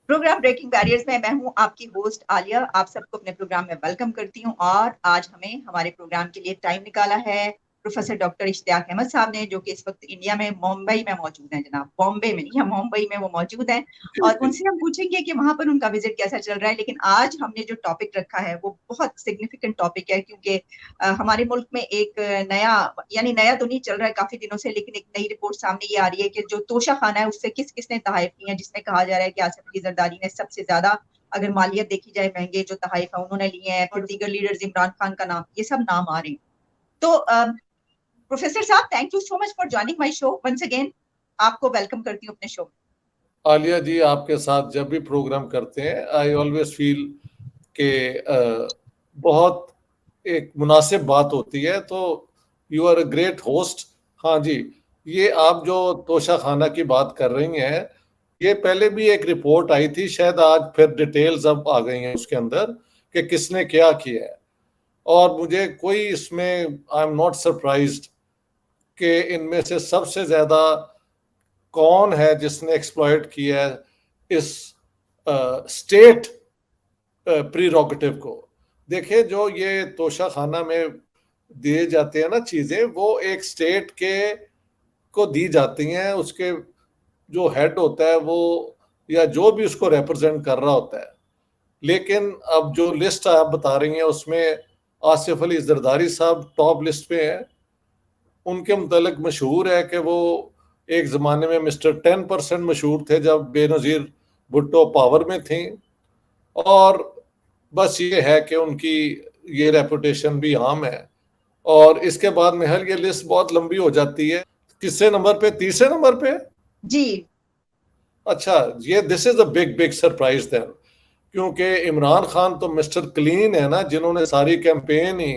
Programme breaking barriers में मैं हूं आपकी होस्ट आलिया। आप सबको अपने प्रोग्राम में वेलकम करती हूं और आज हमें हमारे प्रोग्राम के लिए टाइम निकाला है प्रोफेसर डॉक्टर इश्तियाक अहमद साहब ने, जो कि इस वक्त इंडिया में मुंबई में मौजूद हैं। जनाब बॉम्बे में नहीं है, मुंबई में वो मौजूद हैं जी और जी। उनसे हम पूछेंगे कि वहां पर उनका विजिट कैसा चल रहा है। लेकिन आज हमने जो टॉपिक रखा है वो बहुत सिग्निफिकेंट टॉपिक है, क्योंकि हमारे मुल्क में एक नया, यानी नया तो नहीं चल रहा है काफी दिनों से, लेकिन एक नई रिपोर्ट सामने ये आ रही है कि जो तोशा खाना है उससे किस किसने तहाइफ ली है, जिसमें कहा जा रहा है कि आसिफ अली जरदारी ने सबसे ज्यादा, अगर मालियत देखी जाए, महंगे जो तहाइफ है उन्होंने लिए हैं। फिर दीगर लीडर्स, इमरान खान का नाम, ये सब नाम आ रहे हैं। तो प्रोफेसर साहब, thank you so much for joining my show once again. आपको वेलकम करती हूँ अपने शो में। आलिया जी, आपके साथ जब भी प्रोग्राम करते हैं आई ऑलवेज फील के बहुत एक मुनासिब बात होती है। तो you are a great host. हाँ जी, ये आप जो तोशा खाना की बात कर रही हैं, ये पहले भी एक रिपोर्ट आई थी, शायद आज फिर डिटेल्स अब आ गई हैं उसके अंदर कि किसने क्या किया है। और मुझे कोई इसमें आई एम नॉट सरप्राइज्ड कि इनमें से सबसे ज्यादा कौन है जिसने एक्सप्लॉइट किया है इस स्टेट प्रीरोगेटिव को। देखिए, जो ये तोशा खाना में दिए जाते हैं ना चीजें, वो एक स्टेट के को दी जाती हैं। उसके जो हेड होता है वो, या जो भी उसको रिप्रेजेंट कर रहा होता है। लेकिन अब जो लिस्ट आप बता रही हैं उसमें आसिफ अली जरदारी साहब टॉप लिस्ट पे हैं। उनके मुतलक मशहूर है कि वो एक ज़माने में मिस्टर 10% मशहूर थे जब बेनज़ीर भुट्टो पावर में थी। और बस ये है कि उनकी ये रेपुटेशन भी आम है। और इसके बाद महल ये लिस्ट बहुत लंबी हो जाती है। किससे नंबर पे? तीसरे नंबर पे। जी। अच्छा, ये this is a big big surprise then, क्योंकि इमरान खान तो मिस्टर क्लीन है ना, जिन्होंने सारी कैंपेन ही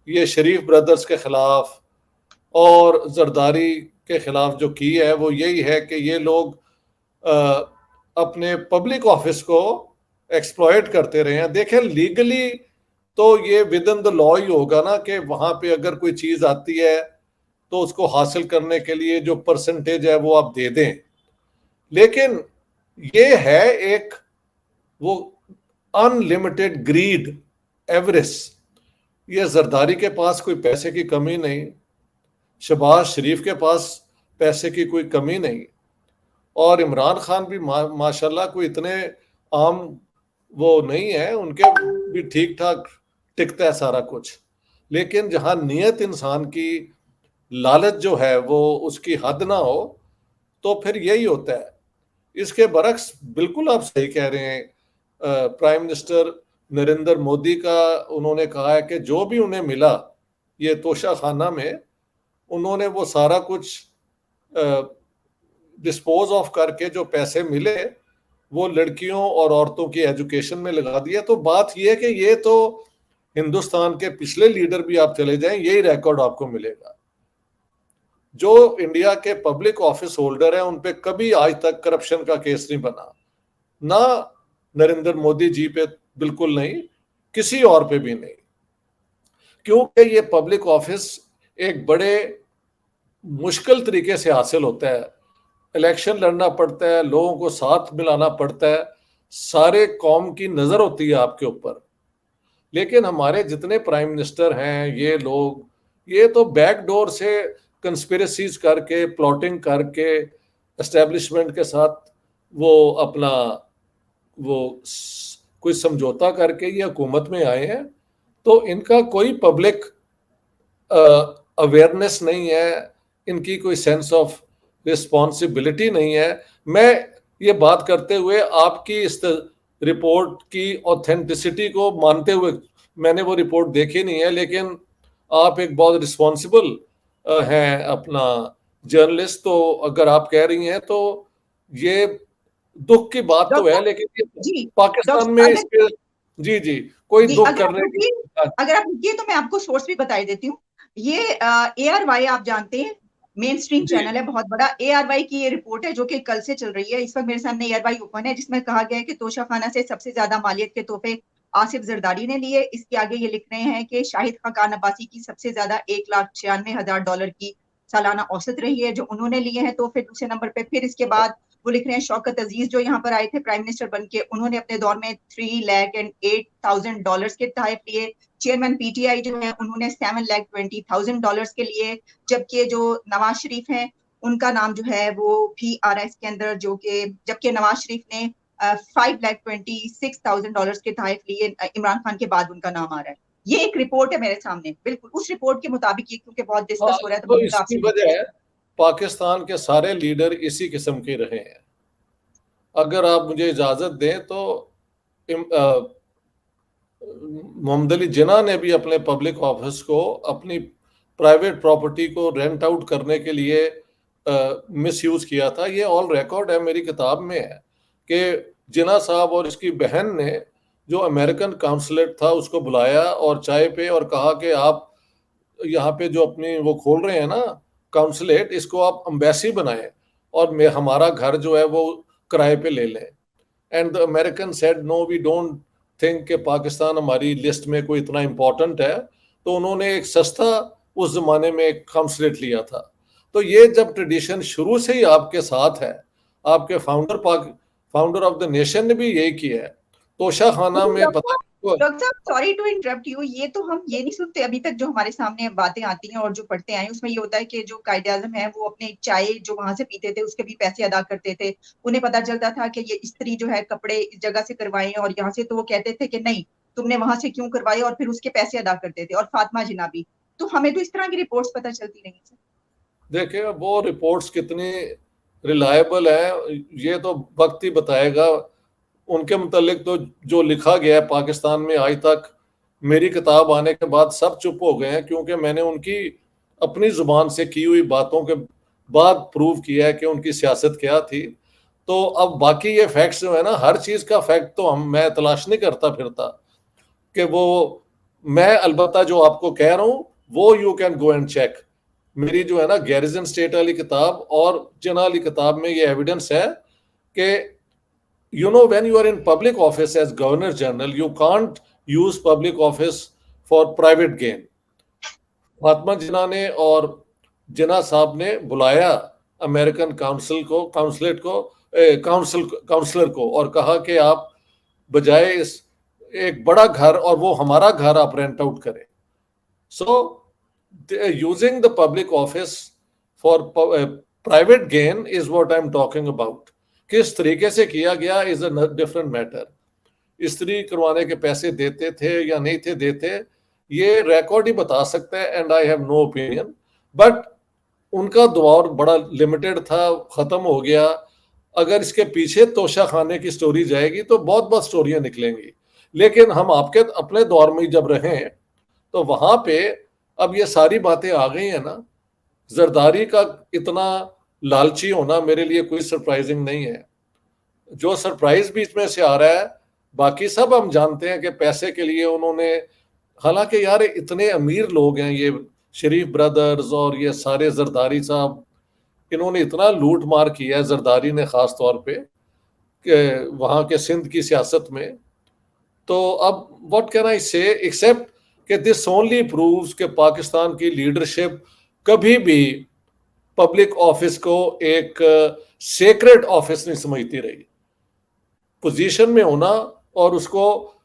ये शरीफ ब्रदर्स के खिलाफ और जरदारी के खिलाफ जो की है वो यही है कि ये लोग अ, अपने पब्लिक ऑफिस को एक्सप्लॉयट करते रहे हैं। देखें, लीगली तो ये विद इन द लॉ ही होगा ना कि वहां पे अगर कोई चीज आती है तो उसको हासिल करने के लिए जो परसेंटेज है वो आप दे दें। लेकिन ये है एक वो अनलिमिटेड ग्रीड, एवरेज। ये जरदारी के पास कोई पैसे की कमी नहीं, शहबाज शरीफ के पास पैसे की कोई कमी नहीं, और इमरान खान भी माशाल्लाह कोई इतने आम वो नहीं है, उनके भी ठीक ठाक टिकता है सारा कुछ। लेकिन जहां नियत इंसान की, लालच जो है वो उसकी हद ना हो, तो फिर यही होता है। इसके बरक्स बिल्कुल आप सही कह रहे हैं। प्राइम मिनिस्टर नरेंद्र मोदी का उन्होंने कहा है कि जो भी उन्हें मिला ये तोशा खाना में, उन्होंने वो सारा कुछ डिस्पोज ऑफ करके जो पैसे मिले वो लड़कियों और औरतों की एजुकेशन में लगा दिया। तो बात यह है कि ये तो हिंदुस्तान के पिछले लीडर भी आप चले जाएं, यही रिकॉर्ड आपको मिलेगा। जो इंडिया के पब्लिक ऑफिस होल्डर हैं उन पे कभी आज तक करप्शन का केस नहीं बना, ना नरेंद्र मोदी जी पे बिल्कुल नहीं, किसी और पे भी नहीं। क्योंकि ये पब्लिक ऑफिस एक बड़े मुश्किल तरीके से हासिल होता है। इलेक्शन लड़ना पड़ता है, लोगों को साथ मिलाना पड़ता है, सारे कौम की नजर होती है आपके ऊपर। लेकिन हमारे जितने प्राइम मिनिस्टर हैं, ये लोग ये तो बैकडोर से कंस्पिरेसीज करके, प्लॉटिंग करके, एस्टेब्लिशमेंट के साथ वो अपना वो कोई समझौता करके ये हुकूमत में आए हैं। तो इनका कोई पब्लिक अवेयरनेस नहीं है, इनकी कोई सेंस ऑफ रिस्पॉन्सिबिलिटी नहीं है। मैं ये बात करते हुए आपकी इस रिपोर्ट की ऑथेंटिसिटी को मानते हुए, मैंने वो रिपोर्ट देखी नहीं है, लेकिन आप एक बहुत रिस्पॉन्सिबल हैं अपना जर्नलिस्ट। तो अगर आप कह रही हैं तो ये दुख की बात तो है, डॉक्टर लेकिन ये जी, पाकिस्तान डॉक्टर में अगर इसके, जी जी, कोई जी दुख अगर आप करने की। रुकिए, अगर आप रुकिए तो मैं आपको सोर्स भी बता देती हूँ। ये ARY आप जानते हैं, मेन स्ट्रीम जी चैनल है बहुत बड़ा। ARY की ये रिपोर्ट है जो कि कल से चल रही है। इस वक्त मेरे सामने ARY ओपन है, जिसमें कहा गया है कि तोशा खाना से सबसे ज्यादा मालियत के तोहफे आसिफ जरदारी ने लिए। इसके आगे ये लिख रहे हैं कि शाहिद खान अब्बासी की सबसे ज्यादा $1,96,000 की सालाना औसत रही है जो उन्होंने लिए हैं तोहफे दूसरे नंबर पे। फिर इसके बाद वो लिख रहे हैं शौकत अजीज जो यहाँ पर आए थे प्राइम मिनिस्टर बन के, उन्होंने अपने दौर में $3,08,000 के तहफ लिए। चेयरमैन पीटीआई जो है उन्होंने $7,20,000 के लिए। जबकि जो नवाज शरीफ हैं उनका नाम जो है वो भी आ रहा है इसके अंदर, जो कि जबकि नवाज शरीफ ने $5,26,000 के तहफ लिए, इमरान खान के बाद उनका नाम आ रहा है। ये एक रिपोर्ट है मेरे सामने, बिल्कुल उस रिपोर्ट के मुताबिक, ये क्योंकि बहुत डिस्कस हो रहा है तो तो मैं इसकी आपसे वजह है पाकिस्तान के सारे लीडर इसी किस्म के रहे हैं। अगर आप मुझे इजाजत दें तो मोहम्मद अली जिन्ना ने भी अपने पब्लिक ऑफिस को अपनी प्राइवेट प्रॉपर्टी को रेंट आउट करने के लिए मिस यूज किया था। ये ऑल रिकॉर्ड है, मेरी किताब में है कि जिन्ना साहब और इसकी बहन ने जो अमेरिकन काउंसलेट था उसको बुलाया और चाय पे और कहा कि आप यहाँ पे जो अपनी वो खोल रहे हैं ना काउंसलेट, इसको आप एम्बेसी बनाएं और मैं हमारा घर जो है वो किराए पे ले लें। And the American said no we don't think कि पाकिस्तान हमारी लिस्ट में कोई इतना इम्पोर्टेंट है। तो उन्होंने एक सस्ता उस जमाने में एक काउंसलेट लिया था। तो ये जब ट्रेडिशन शुरू से ही आपके साथ है, आपके फाउंडर ऑफ द नेशन ने भी यही किया है। तोशा खाना में पता डॉक्टर साहब सॉरी टू इंटरप्ट यू, ये तो हम ये नहीं सुनते अभी तक, जो हमारे सामने बातें आती हैं और जो पढ़ते आए उसमें ये होता है कि जो कायदे आजम है वो अपने चाय जो वहां से पीते थे उसके भी पैसे अदा करते थे। उन्हें पता चलता था कि ये स्त्री जो है कपड़े इस जगह से करवाएं और यहाँ से, तो वो कहते थे कि नहीं तुमने वहां से क्यों करवाए, और फिर उसके पैसे अदा करते थे। और फातिमा जिन्ना भी, तो हमें तो इस तरह की रिपोर्ट्स पता चलती नहीं है। देखिए वो रिपोर्ट्स कितनी रिलायबल है ये तो वक्त ही बताएगा। उनके मुतालिक तो जो लिखा गया है पाकिस्तान में आज तक, मेरी किताब आने के बाद सब चुप हो गए हैं, क्योंकि मैंने उनकी अपनी जुबान से की हुई बातों के बाद प्रूव किया है कि उनकी सियासत क्या थी। तो अब बाकी ये फैक्ट्स जो है ना, हर चीज का फैक्ट तो मैं तलाश नहीं करता फिरता कि वो, मैं अलबत्ता जो आपको कह रहा हूं वो you can go and check. मेरी जो है ना गैरिजन स्टेट वाली किताब और जिन्ना वाली किताब में ये एविडेंस है कि when you are in public office as governor general, you can't use public office for private gain. Fatima जिन्ना ने और जिन्ना साहब ने बुलाया अमेरिकन काउंसलर को और कहा कि आप बजाय इस एक बड़ा घर और वो हमारा घर आप रेंट आउट करें। So using the public office for private gain is what I am talking about. किस तरीके से किया गया इज अ डिफरेंट मैटर। स्त्री करवाने के पैसे देते थे या नहीं थे देते, ये रिकॉर्ड ही बता सकता है, and I have no opinion. But उनका दौर बड़ा लिमिटेड था, खत्म हो गया। अगर इसके पीछे तोशा खाने की स्टोरी जाएगी तो बहुत बहुत स्टोरियां निकलेंगी। लेकिन हम आपके अपने दौर में जब रहे तो वहां पे अब ये सारी बातें आ गई है ना। जरदारी का इतना लालची होना मेरे लिए कोई सरप्राइजिंग नहीं है। जो सरप्राइज बीच में से आ रहा है, बाकी सब हम जानते हैं कि पैसे के लिए उन्होंने, हालांकि यार इतने अमीर लोग हैं ये शरीफ ब्रदर्स और ये सारे जरदारी साहब, इन्होंने इतना लूट मार किया है जरदारी ने खास तौर पे कि वहां के सिंध की सियासत में। तो अब व्हाट कैन आई से एक्सेप्ट कि दिस ओनली प्रूव्स कि पाकिस्तान की लीडरशिप कभी भी पब्लिक ऑफिस को एक सेक्रेट ऑफिस नहीं समझती रही। पोजीशन में होना और उसको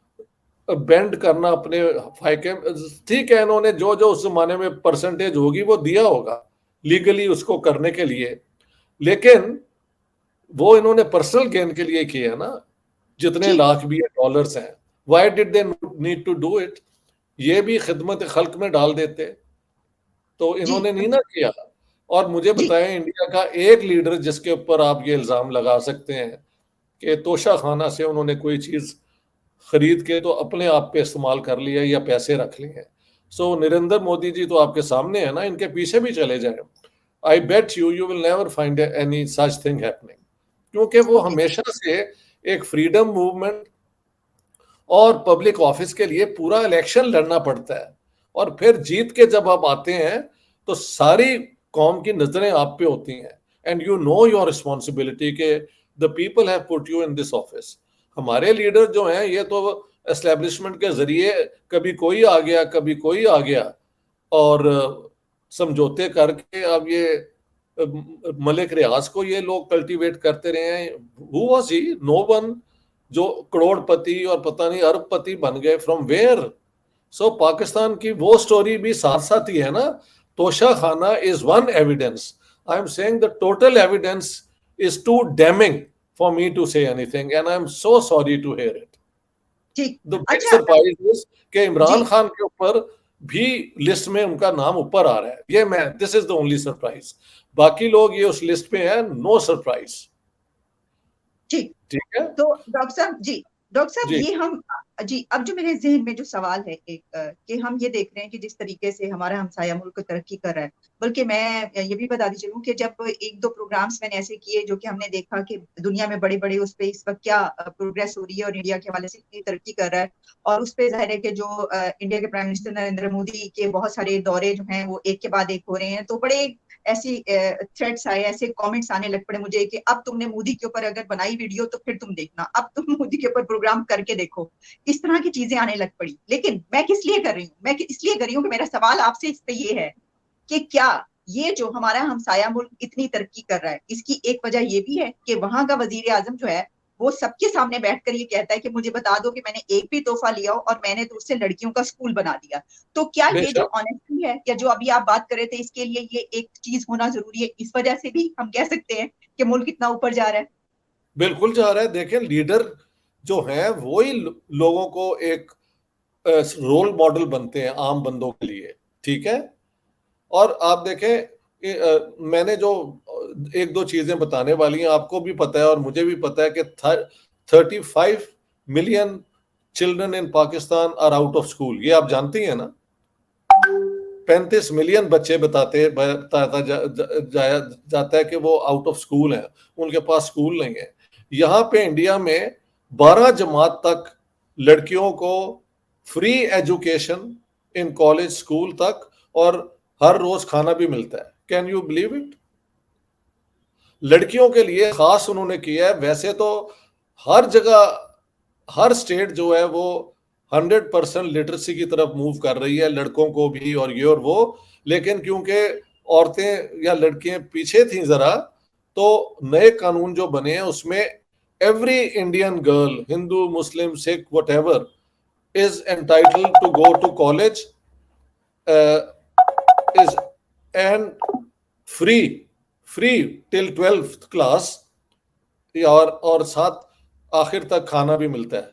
बेंड करना अपने फायके, ठीक है इन्होंने जो जो उस जमाने में परसेंटेज होगी वो दिया होगा लीगली उसको करने के लिए, लेकिन वो इन्होंने पर्सनल गेन के लिए किया ना। जितने लाख भी डॉलर्स हैं, why did they need to do it? ये भी खिदमत खल्क में डाल देते, तो इन्होंने नहीं ना किया। और मुझे बताएं इंडिया का एक लीडर जिसके ऊपर आप ये इल्जाम लगा सकते हैं कि तोशा खाना से उन्होंने कोई चीज खरीद के तो अपने आप पे इस्तेमाल कर लिया या पैसे रख लिए। सो नरेंद्र मोदी जी तो आपके सामने है ना, इनके पीछे भी चले जाए, I bet you will never find any such thing happening, क्योंकि वो हमेशा से एक फ्रीडम मूवमेंट और पब्लिक ऑफिस के लिए पूरा इलेक्शन लड़ना पड़ता है, और फिर जीत के जब आप आते हैं तो सारी कौम की नजरें आप पे होती हैं, and you know your responsibility के the people have put you in this office. हमारे लीडर जो हैं ये तो एस्टेब्लिशमेंट के जरिए कभी कोई आ गया कभी कोई आ गया और समझौते करके अब ये मलिक रियाज को ये लोग कल्टीवेट करते रहे हैं। Who was he? No one. जो करोड़पति और पता नहीं अरबपति बन गए, फ्रॉम वेयर? सो पाकिस्तान की वो स्टोरी भी साथ साथ ही है ना। Toshakhana is one evidence. I am saying the total evidence is too damning for me to say anything, and I am so sorry to hear it. ठीक। द बिग अच्छा surprise is कि जी, इमरान खान के ऊपर भी लिस्ट में उनका नाम ऊपर आ रहा है। ये मैं, this is the only surprise. बाकी लोग ये उस लिस्ट में है, नो सरप्राइज। ठीक। ठीक है तो डॉक्टर साहब जी, डॉक्टर साहब जी। ये हम जी, अब जो मेरे जहन में जो सवाल है एक कि हम ये देख रहे हैं कि जिस तरीके से हमारा हमसाया मुल्क तरक्की कर रहा है, बल्कि मैं ये भी बता दी चलूं कि जब एक दो प्रोग्राम्स मैंने ऐसे किए जो कि हमने देखा कि दुनिया में बड़े बड़े उस पे इस वक्त क्या प्रोग्रेस हो रही है और इंडिया के हवाले से इतनी तरक्की कर रहा है, और उस पे जाहिर है कि जो इंडिया के प्राइम मिनिस्टर नरेंद्र मोदी के बहुत सारे दौरे जो हैं वो एक के बाद एक हो रहे हैं, तो बड़े ऐसी थ्रेड्स आए, ऐसे कमेंट्स आने लग पड़े मुझे कि अब तुमने मोदी के ऊपर अगर बनाई वीडियो तो फिर तुम देखना, अब तुम मोदी के ऊपर प्रोग्राम करके देखो। इस तरह की चीजें आने लग पड़ी। लेकिन मैं किस लिए कर रही हूँ? मैं इसलिए कर रही हूँ कि मेरा सवाल आपसे इस पे ये है कि क्या ये जो हमारा हमसाया मुल्क इतनी तरक्की कर रहा है, इसकी एक वजह ये भी है कि वहां का वजीर आजम जो है वो सबके सामने बैठकर ये कहता है कि मुझे बता दो कि मैंने एक भी तोहफा लिया हो और मैंने तो उससे लड़कियों का स्कूल बना दिया। तो क्या ये जो बेशक, ऑनेस्टी है या जो अभी आप बात कर रहे थे, इसके लिए ये एक चीज होना जरूरी है, इस वजह से भी हम कह सकते हैं कि मुल्क इतना ऊपर जा रहा है? बिल्कुल जा रहा है। देखें, लीडर जो है वो ही लोगों को एक रोल मॉडल बनते हैं आम बंदों के लिए। ठीक है। और आप देखें, मैंने जो एक दो चीजें बताने वाली हैं, आपको भी पता है और मुझे भी पता है कि 35 million children in Pakistan are out of school. ये आप जानती हैं ना। 35 मिलियन बच्चे बताता जाता है कि वो आउट ऑफ स्कूल हैं, उनके पास स्कूल नहीं है। यहाँ पे इंडिया में 12 जमात तक लड़कियों को free education in college school तक, और हर रोज खाना भी मिलता है। Can you believe it? लड़कियों के लिए खास उन्होंने किया है। वैसे तो हर जगह, हर स्टेट जो है वो 100% लिटरेसी की तरफ मूव कर रही है, लड़कों को भी और ये और वो। लेकिन क्योंकि औरतें या लड़कियां पीछे थी जरा, तो नए कानून जो बने हैं उसमें every Indian girl, Hindu Muslim Sikh whatever, is entitled to go to college, is and free, free till 12th class, और साथ आखिर तक खाना भी मिलता है।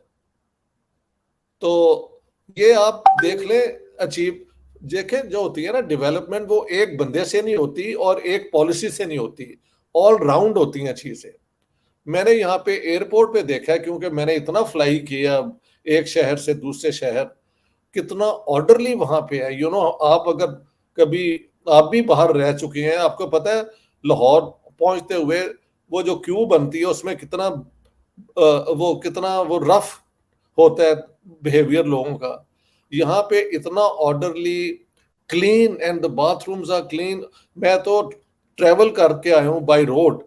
तो ये आप देख लें, अचीव देखें, जो होती है ना डेवलपमेंट, वो एक बंदे से नहीं होती और एक पॉलिसी से नहीं होती, ऑल राउंड होती हैं चीजें। मैंने यहाँ पे एयरपोर्ट पे देखा है, क्योंकि मैंने इतना फ्लाई किया एक शहर से दूसरे शहर, कितना ऑर्डरली वहां पे है। आप अगर कभी, आप भी बाहर रह चुके हैं, आपको पता है लाहौर पहुंचते हुए वो जो क्यू बनती है उसमें कितना वो रफ होता है बिहेवियर लोगों का। यहाँ पे इतना orderly, clean, and the bathrooms are clean. मैं तो ट्रेवल करके आया हूँ बाय रोड,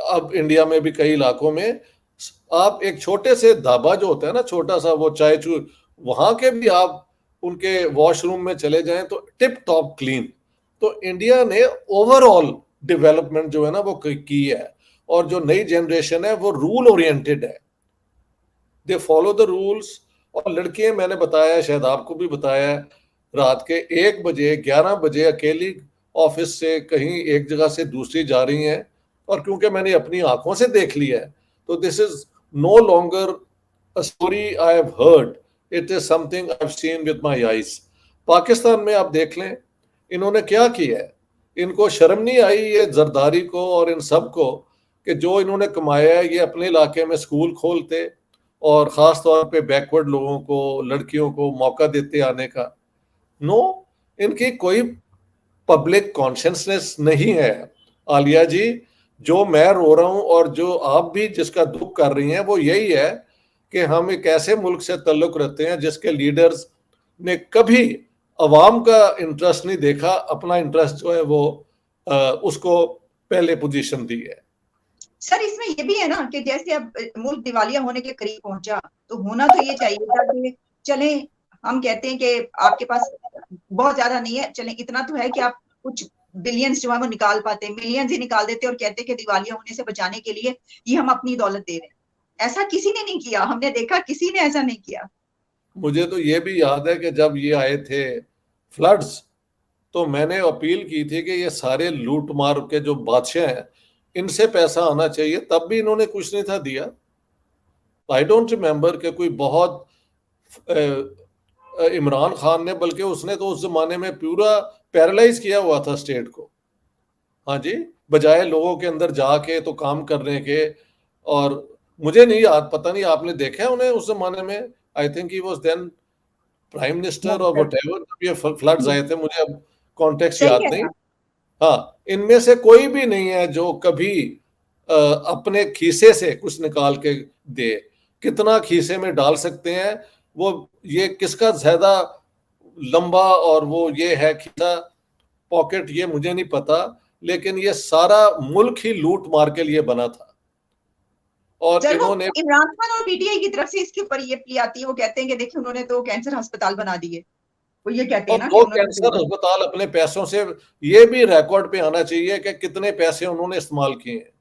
अब इंडिया में भी कई इलाकों में आप एक छोटे से ढाबा जो होता है ना, छोटा सा वो चाय चू, वहां के भी आप उनके वॉशरूम में चले जाएं तो टिप टॉप क्लीन। तो इंडिया ने ओवरऑल डेवलपमेंट जो है ना वो की है। और जो नई जनरेशन है वो रूल ओरिएंटेड है, दे फॉलो द रूल्स। और लड़कियां, मैंने बताया, शायद आपको भी बताया, रात के 1 बजे 11 बजे अकेली ऑफिस से कहीं एक जगह से दूसरी जा रही हैं। और क्योंकि मैंने अपनी आंखों से देख लिया है, तो this is no longer a story I have heard, it is something I have seen with my eyes. Pakistan में आप देख लें, इन्होंने क्या किया है। इनको शर्म नहीं आई ये जरदारी को और इन सब को, कि जो इन्होंने कमाया है ये अपने इलाके में स्कूल खोलते और खास तौर पे बैकवर्ड लोगों को, लड़कियों को मौका देते आने का। नो, इनकी कोई पब्लिक कॉन्शियसनेस नहीं है। आलिया जी, जो मैं रो रहा हूं और जो आप भी जिसका दुख कर रही हैं, वो यही है कि हम एक ऐसे मुल्क से ताल्लुक रखते हैं जिसके लीडर्स ने कभी अवाम का इंटरेस्ट नहीं देखा, अपना इंटरेस्ट जो है वो उसको पहले पोजीशन दी है। सर इसमें ये भी है ना कि जैसे अब मुल्क दिवालिया होने के करीब पहुंचा, तो होना तो ये चाहिए था कि चले, हम कहते हैं कि आपके पास बहुत ज्यादा नहीं है, चले इतना तो है कि आप कुछ बिलियंस जो है वो निकाल पाते, मिलियंस ही निकाल देते और कहते कि दिवालिया होने से बचाने के लिए ये हम अपनी दौलत दे रहे हैं। ऐसा किसी ने नहीं किया, हमने देखा किसी ने ऐसा नहीं किया। मुझे तो ये भी याद है कि जब ये आए थे फ्लड्स, तो मैंने अपील की थी कि ये सारे लूट मार के जो बादशाह हैं इनसे पैसा आना चाहिए, तब भी इन्होंने कुछ नहीं था दिया। आई डोंट रिमेम्बर कि कोई बहुत इमरान खान ने, बल्कि उसने तो उस जमाने में पूरा पैरालाइज किया हुआ था स्टेट को। हाँ जी, बजाय लोगों के अंदर जाके तो काम करने के। और मुझे नहीं याद, पता नहीं आपने देखा है उन्हें उस जमाने में। I think he was then prime minister और व्हाटएवर, जब ये फ्लड्स आए थे, मुझे अब कॉन्टेक्स्ट सही याद कह रहे नहीं। हैं आप। हाँ, इनमें से कोई भी नहीं है जो कभी अपने खीसे से कुछ निकाल के दे। कितना खीसे में डाल सकते हैं वो, ये किसका ज्यादा लंबा और वो ये है खीसा पॉकेट, ये मुझे नहीं पता। लेकिन ये सारा मुल्क ही लूट मार के लिए बना था। और चलो, इन्होंने, इमरान खान और पीटीआई की तरफ से इसके ऊपर ये प्ले आती है, वो कहते हैं कि देखिए उन्होंने तो कैंसर अस्पताल बना दिए। वो ये कहते और हैं ना कि दो उन्होंने कैंसर तो, अस्पताल अपने पैसों से, ये भी रिकॉर्ड पे आना चाहिए कि कितने पैसे उन्होंने इस्तेमाल किए हैं।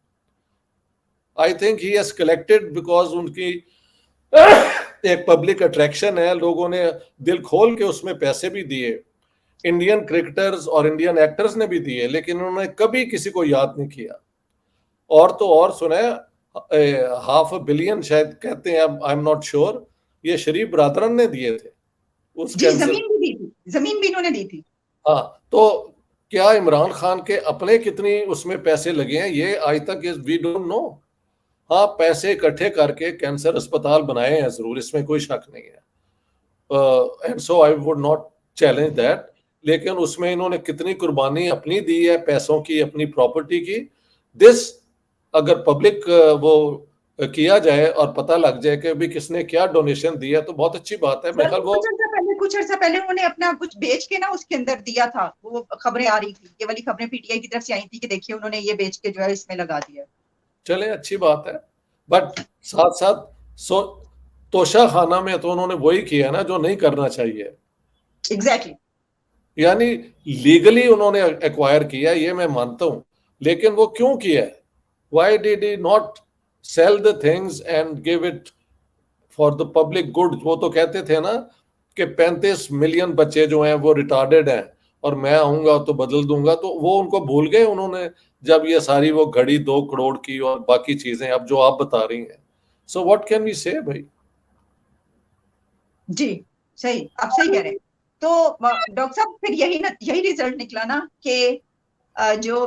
आई think he has collected because उनकी एक पब्लिक अट्रैक्शन है, लोगों ने दिल खोल के उसमें पैसे भी दिए। इंडियन क्रिकेटर्स और इंडियन एक्टर्स ने भी दिए, लेकिन उन्होंने कभी किसी को याद नहीं किया। और तो और सुना है, $500 million शायद कहते हैं, आई एम नॉट श्योर, ये शरीफ बरादरन ने दिए थे उस जी कैंसर। जमीन भी दी थी, जमीन भी इन्होंने दी थी। हाँ, तो क्या इमरान खान के अपने कितनी उसमें पैसे लगे हैं ये आज तक वी डोंट नो। हाँ, पैसे इकट्ठे करके कैंसर अस्पताल बनाए हैं जरूर, इसमें कोई शक नहीं है। And so I would not challenge that. लेकिन उसमें इन्होंने कितनी कुर्बानी अपनी दी है, पैसों की, अपनी प्रॉपर्टी की। दिस अगर पब्लिक वो किया जाए और पता लग जाए कि भी किसने क्या डोनेशन दिया, तो बहुत अच्छी बात है। मेरे ख्याल वो कुछ अर्सा पहले उन्होंने अपना कुछ बेच के ना उसके अंदर दिया था, वो खबरें आ रही थी, ये वाली खबरें पीटीआई की तरफ से आई थी कि देखिए उन्होंने ये बेच के जो है इसमें लगा दिया। चले, अच्छी बात है। बट साथ साथ सो तोशा खाना में तो उन्होंने वही किया ना जो नहीं करना चाहिए। एग्जैक्टली। यानी लीगली उन्होंने एक्वायर किया, ये मैं मानता हूं, लेकिन वो क्यों किया? Why did he not sell the things and give it for the public good? वो तो कहते थे ना कि 35 मिलियन बच्चे जो हैं वो रिटार्डेड हैं और मैं आऊंगा तो बदल दूंगा, तो वो उनको भूल गए उन्होंने, जब ये सारी वो घड़ी 2 करोड़ की और बाकी चीजें अब जो आप बता रही हैं। सो व्हाट कैन वी से भाई? जी सही, आप सही कह रहे हैं। तो डॉक्टर साहब फिर यही रिजल्ट निकला ना कि जो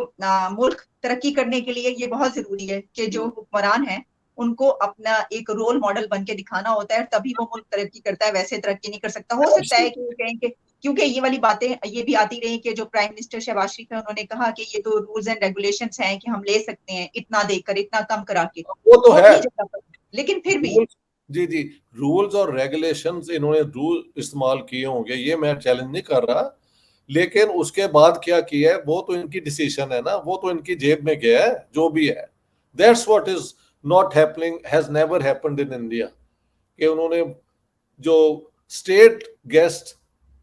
मुल्क तरक्की करने के लिए ये बहुत जरूरी है कि जो हुक्मरान हैं उनको अपना एक रोल मॉडल बन के दिखाना होता है, तभी वो मुल्क तरक्की करता है, वैसे तरक्की नहीं कर सकता। हो सकता है कि वो कहें कि क्योंकि ये वाली बातें ये भी आती रही कि जो प्राइम मिनिस्टर शहबाज शरीफ है उन्होंने कहा कि ये तो रूल्स एंड रेगुलेशंस हैं कि हम ले सकते हैं इतना देकर, इतना कम करा के, वो तो वो है। अपनी जगह पर, लेकिन फिर भी रूल्स, जी जी, रूल्स और रेगुलेशंस इन्होंने रूल इस्तेमाल किए होंगे, ये मैं चैलेंज नहीं कर रहा। लेकिन उसके बाद क्या किया है वो तो इनकी डिसीजन है ना, वो तो इनकी जेब में गया है जो भी है। That's what is not happening, has never happened in India, कि उन्होंने जो स्टेट गेस्ट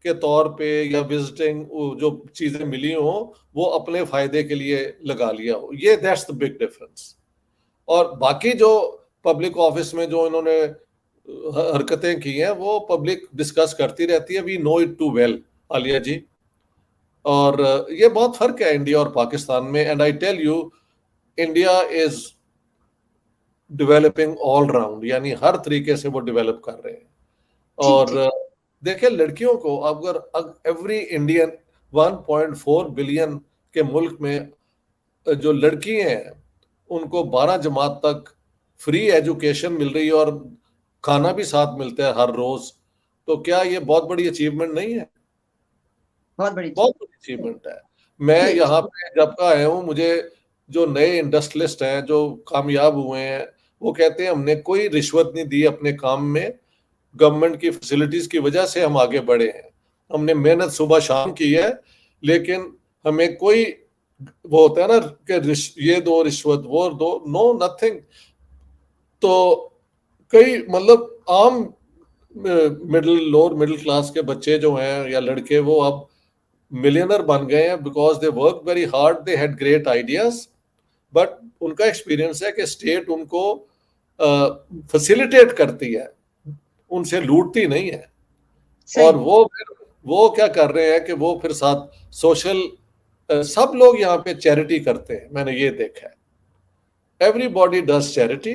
के तौर पे या विजिटिंग जो चीजें मिली हो वो अपने फायदे के लिए लगा लिया हो। ये दैट्स द बिग डिफरेंस। और बाकी जो पब्लिक ऑफिस में जो इन्होंने हरकतें की हैं वो पब्लिक डिस्कस करती रहती है, we know it too well Alia ji. और ये बहुत फर्क है इंडिया और पाकिस्तान में। And I tell you, India is developing all round, यानी हर तरीके से वो डेवलप कर रहे हैं। ठीक और ठीक। देखिए लड़कियों को, अगर एवरी इंडियन 1.4 बिलियन के मुल्क में जो लड़की हैं उनको 12 जमात तक फ्री एजुकेशन मिल रही है और खाना भी साथ मिलता है हर रोज, तो क्या ये बहुत बड़ी अचीवमेंट नहीं है? बहुत बड़ी चीज। बहुत बड़ी अचीवमेंट है। मैं ठीक यहाँ ठीक। पे जब का आया हूँ, मुझे जो नए इंडस्ट्रियलिस्ट हैं जो कामयाब हुए हैं वो कहते हैं हमने कोई रिश्वत नहीं दी अपने काम में, गवर्नमेंट की फैसिलिटीज की वजह से हम आगे बढ़े हैं। हमने मेहनत सुबह शाम की है, लेकिन हमें कोई वो होता है ना कि ये दो रिश्वत वो दो, नो नथिंग। तो कई मतलब आम मिडिल लोअर मिडिल क्लास के बच्चे जो हैं या लड़के, वो अब मिलियनर बन गए हैं because they work very hard, they had great ideas, but उनका एक्सपीरियंस है कि स्टेट उनको फैसिलिटेट करती है, उनसे लूटती नहीं है। और वो क्या कर रहे हैं कि वो फिर साथ सोशल, सब लोग यहाँ पे चैरिटी करते हैं, मैंने ये देखा है। एवरीबॉडी डज चैरिटी,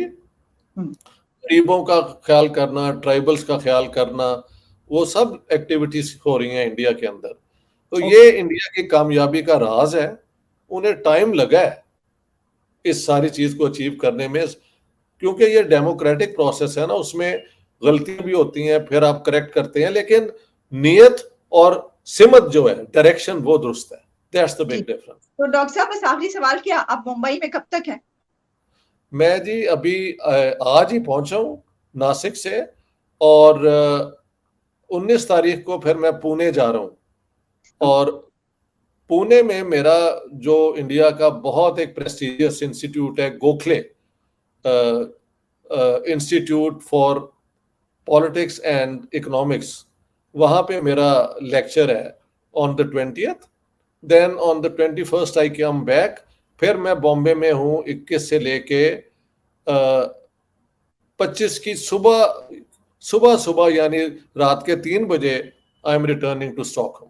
गरीबों का ख्याल करना, ट्राइबल्स का ख्याल करना, वो सब एक्टिविटीज हो रही हैं इंडिया के अंदर। तो ये इंडिया की कामयाबी का राज है। उन्हें टाइम लगा है इस सारी चीज को अचीव करने में, क्योंकि ये डेमोक्रेटिक प्रोसेस है ना, उसमें गलतियां भी होती हैं, फिर आप करेक्ट करते हैं, लेकिन नियत और सिमत जो है, डायरेक्शन, वो दुरुस्त है। That's the big difference. तो डॉक्टर साहब, बस आखिरी सवाल, क्या आप मुंबई में कब तक हैं? मैं जी अभी आज ही पहुंचा हूं नासिक से, और 19 तारीख को फिर मैं पुणे जा रहा हूं। और पुणे में मेरा जो इंडिया का बहुत एक प्रेस्टिजियस इंस्टीट्यूट है, Gokhale institute for politics and economics, वहां पे मेरा लेक्चर है on the 20th। Then on the 21st I come back. फिर मैं बॉम्बे में हूँ 21 से लेके 25 की सुबह यानी रात के 3 बजे I am returning to Stockholm.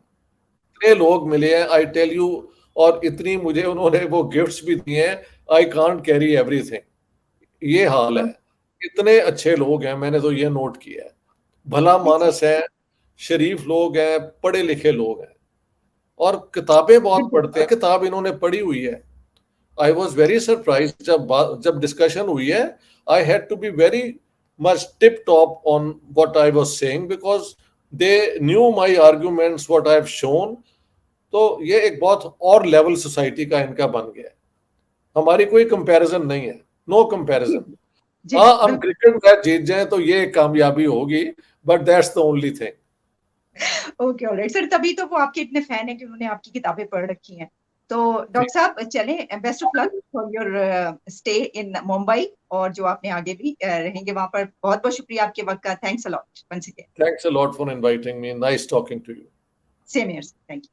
इतने लोग मिले हैं, आई टेल यू, और इतनी मुझे उन्होंने वो गिफ्ट्स भी दिए हैं, आई कांट कैरी एवरीथिंग। ये हाल है, इतने अच्छे लोग हैं, मैंने तो ये नोट किया है। भला मानस है, शरीफ लोग हैं, पढ़े लिखे लोग हैं, और किताबें बहुत पढ़ते हैं। किताब इन्होंने पढ़ी हुई है। आई वॉज वेरी सरप्राइज जब डिस्कशन हुई है। I had to be very much tip top on what I was saying, because they knew my arguments, what I have shown. तो ये एक बहुत और लेवल सोसाइटी का इनका बन गया है। हमारी कोई कंपैरिजन नहीं है, नो कंपैरिजन। हाँ, हम क्रिकेट मैच जीत जाएं तो ये कामयाबी होगी, but that's the only thing. Okay, alright sir, तभी तो वो आपके इतने फैन है कि उन्होंने आपकी किताबें पढ़ रखी हैं। तो डॉक्टर साहब चलें, best of luck for your stay in Mumbai, और जो आपने आगे भी रहेंगे वहां पर। बहुत बहुत शुक्रिया आपके वक्त का। Thanks a lot once again. Thanks a lot for inviting me. Nice talking to you. Same here, thank you.